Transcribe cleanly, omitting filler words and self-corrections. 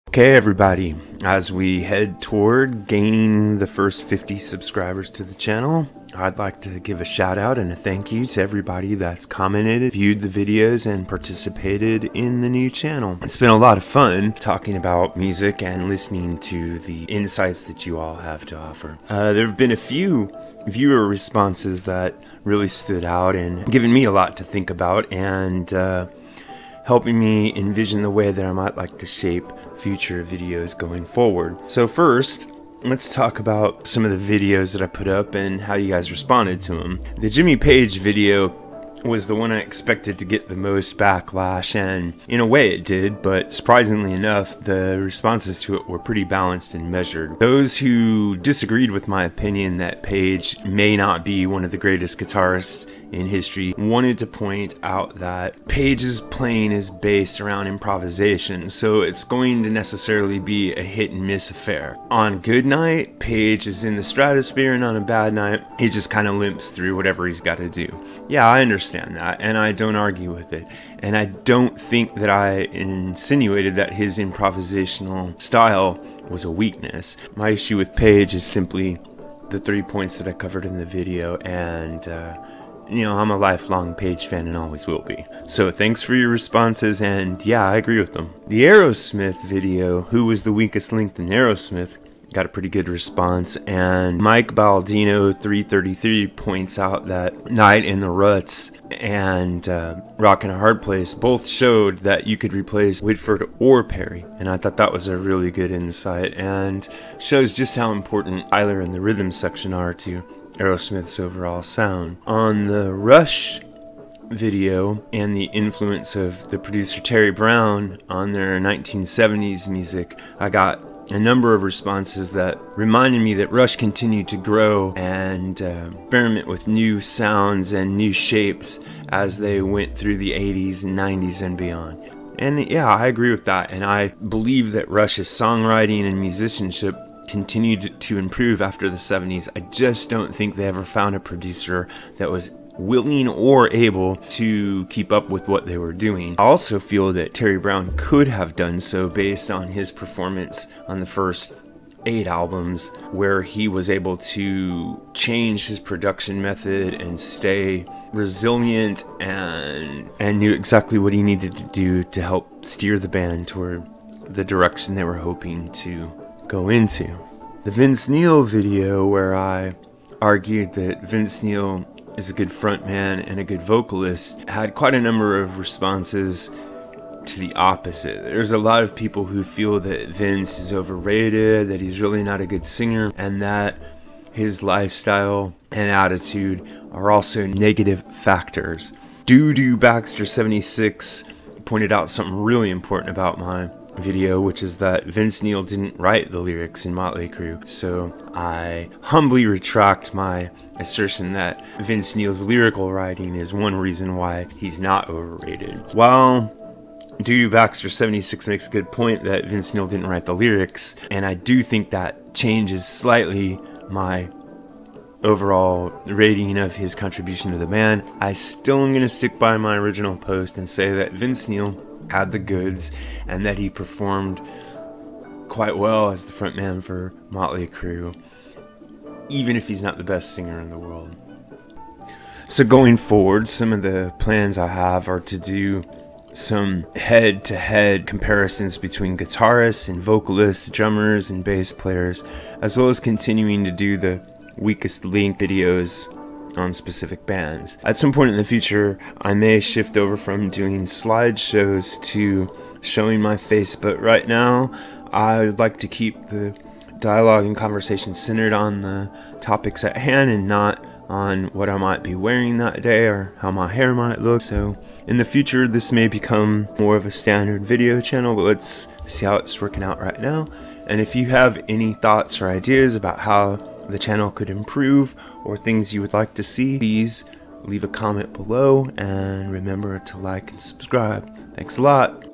Okay everybody, as we head toward gaining the first 50 subscribers to the channel, I'd like to give a shout out and a thank you to everybody that's commented, viewed the videos, and participated in the new channel. It's been a lot of fun talking about music and listening to the insights that you all have to offer. There have been a few viewer responses that really stood out and given me a lot to think about and helping me envision the way that I might like to shape future videos going forward. So first, let's talk about some of the videos that I put up and how you guys responded to them. The Jimmy Page video was the one I expected to get the most backlash, and in a way it did, but surprisingly enough, the responses to it were pretty balanced and measured. Those who disagreed with my opinion that Page may not be one of the greatest guitarists in history wanted to point out that Page's playing is based around improvisation, so it's going to necessarily be a hit and miss affair. On a good night, Page is in the stratosphere, and on a bad night, he just kind of limps through whatever he's got to do. Yeah, I understand that, and I don't argue with it. And I don't think that I insinuated that his improvisational style was a weakness. My issue with Page is simply the 3 points that I covered in the video, and you know, I'm a lifelong Page fan and always will be. So thanks for your responses, and yeah, I agree with them. The Aerosmith video, who was the weakest link in Aerosmith, got a pretty good response, and Mike Baldino 333 points out that Night in the Ruts and Rockin' a Hard Place both showed that you could replace Whitford or Perry, and I thought that was a really good insight and shows just how important Tyler and the rhythm section are to Aerosmith's overall sound. On the Rush video and the influence of the producer Terry Brown on their 1970s music, I got a number of responses that reminded me that Rush continued to grow and experiment with new sounds and new shapes as they went through the 80s and 90s and beyond. And yeah, I agree with that, and I believe that Rush's songwriting and musicianship continued to improve after the 70s. I just don't think they ever found a producer that was willing or able to keep up with what they were doing. I also feel that Terry Brown could have done so based on his performance on the first 8 albums, where he was able to change his production method and stay resilient and knew exactly what he needed to do to help steer the band toward the direction they were hoping to go into. The Vince Neil video, where I argued that Vince Neil is a good frontman and a good vocalist, had quite a number of responses to the opposite. There's a lot of people who feel that Vince is overrated, that he's really not a good singer, and that his lifestyle and attitude are also negative factors. Doo Baxter 76 pointed out something really important about my video, which is that Vince Neil didn't write the lyrics in Motley Crue. So I humbly retract my assertion that Vince Neil's lyrical writing is one reason why he's not overrated. While Doo Baxter 76 makes a good point that Vince Neil didn't write the lyrics, and I do think that changes slightly my overall rating of his contribution to the band, I still am going to stick by my original post and say that Vince Neil had the goods and that he performed quite well as the frontman for Motley Crue, even if he's not the best singer in the world. So going forward, some of the plans I have are to do some head-to-head comparisons between guitarists and vocalists, drummers and bass players, as well as continuing to do the weakest link videos on specific bands. At some point in the future, I may shift over from doing slideshows to showing my face, but right now I would like to keep the dialogue and conversation centered on the topics at hand and not on what I might be wearing that day or how my hair might look. So in the future, this may become more of a standard video channel, but let's see how it's working out right now. And if you have any thoughts or ideas about how the channel could improve or things you would like to see, please leave a comment below and remember to like and subscribe. Thanks a lot.